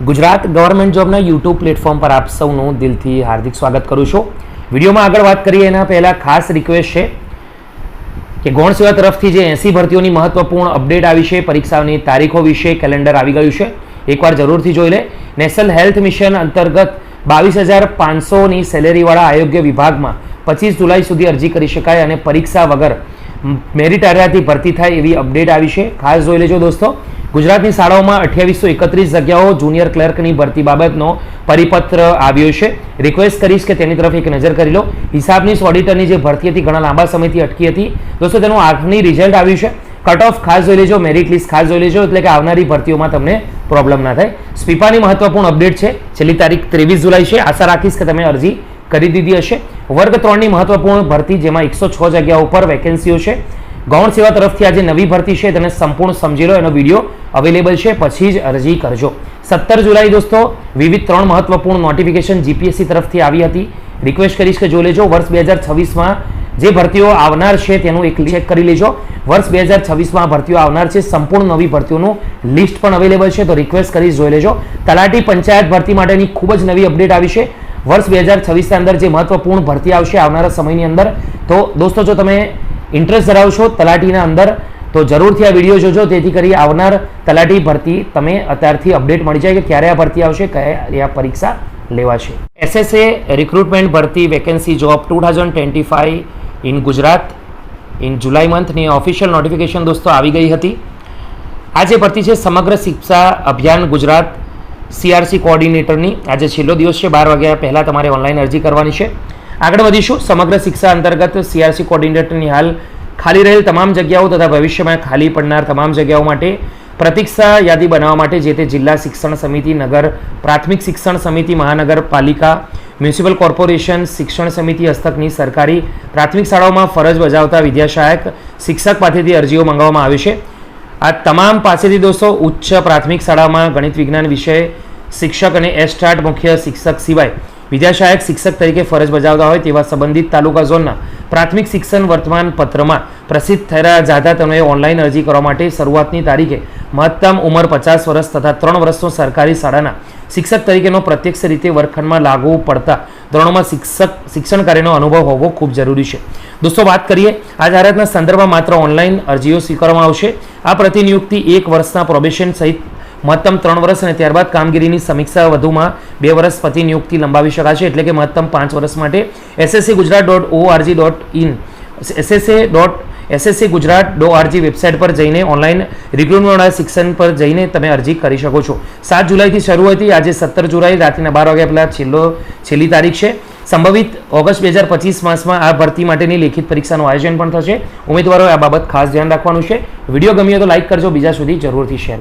Gujarat government જોબના YouTube platform પર આપ સૌનું દિલથી હાર્દિક સ્વાગત કરું છું. વિડીયોમાં આગળ વાત કરીએ એના પહેલાં ખાસ રિક્વેસ્ટ છે કે ગૌણ સેવા તરફથી જે 80 ભરતીઓની મહત્વપૂર્ણ અપડેટ આવી છે, પરીક્ષાઓની તારીખો વિશે કેલેન્ડર આવી ગયું છે, એકવાર જરૂરથી જોઈ લે. નેશનલ હેલ્થ મિશન અંતર્ગત 22,500ની સેલેરીવાળા આયોગ્ય વિભાગમાં 25 જુલાઈ સુધી અરજી કરી શકાય અને પરીક્ષા વગર મેરિટ આધારથી ભરતી થાય એવી અપડેટ આવી છે. ખાસ જોઈ લેજો દોસ્તો. ગુજરાતની શાળાઓમાં 2831 જગ્યાઓ જુનિયર ક્લર્કની ભરતી બાબતનો પરિપત્ર આવ્યો છે. રિક્વેસ્ટ કરીશ કે તેની તરફ એક નજર કરી લો. હિસાબનીશ ઓડિટરની જે ભરતી હતી ઘણા લાંબા સમયથી અટકી હતી દોસ્તો, તેનું આખરી રિઝલ્ટ આવ્યું છે. કટ ઓફ ખાસ જોઈ લેજો, મેરિટ લિસ્ટ ખાસ જોઈ લેજો, એટલે કે આવનારી ભરતીઓમાં તમને પ્રોબ્લેમ ના થાય. સ્પીપાની મહત્વપૂર્ણ અપડેટ છે. છેલ્લી તારીખ 23 જુલાઈ છે. આશા રાખીશ કે તમે અરજી કરી દીધી હશે. વર્ગ 3ની મહત્વપૂર્ણ ભરતી, જેમાં 106 જગ્યાઓ પર વેકેન્સીઓ છે. ગૌણ સેવા તરફથી આજે નવી ભરતી છે, તેને સંપૂર્ણ સમજી લો. એનો વિડીયો અવેલેબલ છે, પછી જ અરજી કરજો. 17 જુલાઈ દોસ્તો વિવિધ 3 મહત્વપૂર્ણ નોટિફિકેશન જીપીએસસી તરફથી આવી હતી. રિક્વેસ્ટ કરીશ કે જોઈ લેજો. વર્ષ 2026માં જે ભરતીઓ આવનાર છે તેનું એક ચેક કરી લેજો. વર્ષ 2026માં ભરતીઓ આવનાર છે, સંપૂર્ણ નવી ભરતીઓનું લિસ્ટ પણ અવેલેબલ છે, તો રિક્વેસ્ટ કરીશ જોઈ લેજો. તલાટી પંચાયત ભરતી માટેની ખૂબ જ નવી અપડેટ આવી છે. વર્ષ 2026ની અંદર જે મહત્વપૂર્ણ ભરતી આવશે આવનારા સમયની અંદર, તો દોસ્તો જો તમે ઇન્ટરેસ્ટ ધરાવશો તલાટીના અંદર તો જરૂરથી આ વિડીયો જોજો, તેથી કરી આવનાર તલાટી ભરતી તમે અત્યારથી અપડેટ મળી જાય કે ક્યારે આ ભરતી આવશે, કયા પરીક્ષા લેવાશે. એસએસએ રિક્રુટમેન્ટ ભરતી vacancy job 2025 in Gujarat in July મંથની ઓફિશિયલ નોટિફિકેશન દોસ્તો આવી ગઈ હતી. આ જે ભરતી છે સમગ્ર શિક્ષા અભિયાન ગુજરાત CRC કોઓર્ડિનેટરની આજે છેલ્લો દિવસ છે. 12 વાગ્યા પહેલાં તમારે ઓનલાઈન અરજી કરવાની છે. આગળ વધીશું. સમગ્ર શિક્ષા અંતર્ગત CRC કોઓર્ડિનેટરની હાલ ખાલી રહેલ તમામ જગ્યાઓ તથા ભવિષ્યમાં ખાલી પડનાર તમામ જગ્યાઓ માટે પ્રતીક્ષા યાદી બનાવવા માટે જે તે જિલ્લા શિક્ષણ સમિતિ, નગર પ્રાથમિક શિક્ષણ સમિતિ, મહાનગરપાલિકા, મ્યુનિસિપલ કોર્પોરેશન, શિક્ષણ સમિતિ હસ્તકની સરકારી પ્રાથમિક શાળાઓમાં ફરજ બજાવતા વિદ્યાસહાયક શિક્ષક પાસેથી અરજીઓ મંગાવવામાં આવી છે. આ તમામ પાસેથી દોસ્તો ઉચ્ચ પ્રાથમિક શાળામાં ગણિત વિજ્ઞાન વિષય શિક્ષક અને એસ્ટાટ મુખ્ય શિક્ષક સિવાય વિદ્યાસહાયક શિક્ષક તરીકે ફરજ બજાવતા હોય તેવા સંબંધિત તાલુકા ઝોનના પ્રાથમિક શિક્ષણ વર્તમાન પત્રમાં પ્રસિદ્ધ થયેલા જાહેરાતોને ઓનલાઈન અરજી કરવા માટે શરૂઆતની તારીખે મહત્તમ ઉંમર 50 વર્ષ તથા 3 વર્ષનો સરકારી શાળાના શિક્ષક તરીકેનો પ્રત્યક્ષ રીતે વર્ગખંડમાં લાગુ પડતા ધોરણોમાં શિક્ષણ કાર્યનો અનુભવ હોવો ખૂબ જરૂરી છે. દોસ્તો વાત કરીએ આ જાહેરાતના સંદર્ભમાં માત્ર ઓનલાઈન અરજીઓ સ્વીકારવામાં આવશે. આ પ્રતિનિયુક્તિ 1 વર્ષના પ્રોબેશન સહિત મહત્તમ 3 વર્ષ અને ત્યારબાદ કામગીરીની સમીક્ષા વધુમાં 2 વર્ષ પ્રતિનિયુક્તિ લંબાવી શકાશે, એટલે કે મહત્તમ 5 વર્ષ માટે sscgujarat.org.in sscgujarat.org વેબસાઇટ પર જઈને ઓનલાઈન રિક્રુટમેન્ટ શિક્ષણ પર જઈને તમે અરજી કરી શકો છો. 7 જુલાઈથી શરૂ હતી. આજે 17 જુલાઈ રાત્રિના 12 વાગ્યા પહેલાં છેલ્લી તારીખ છે. સંભવિત ઓગસ્ટ 2025 માસમાં આ ભરતી માટેની લેખિત પરીક્ષાનું આયોજન પણ થશે. ઉમેદવારોએ આ બાબત ખાસ ધ્યાન રાખવાનું છે. વિડીયો ગમ્યો તો લાઇક કરજો, બીજા સુધી જરૂરથી શેર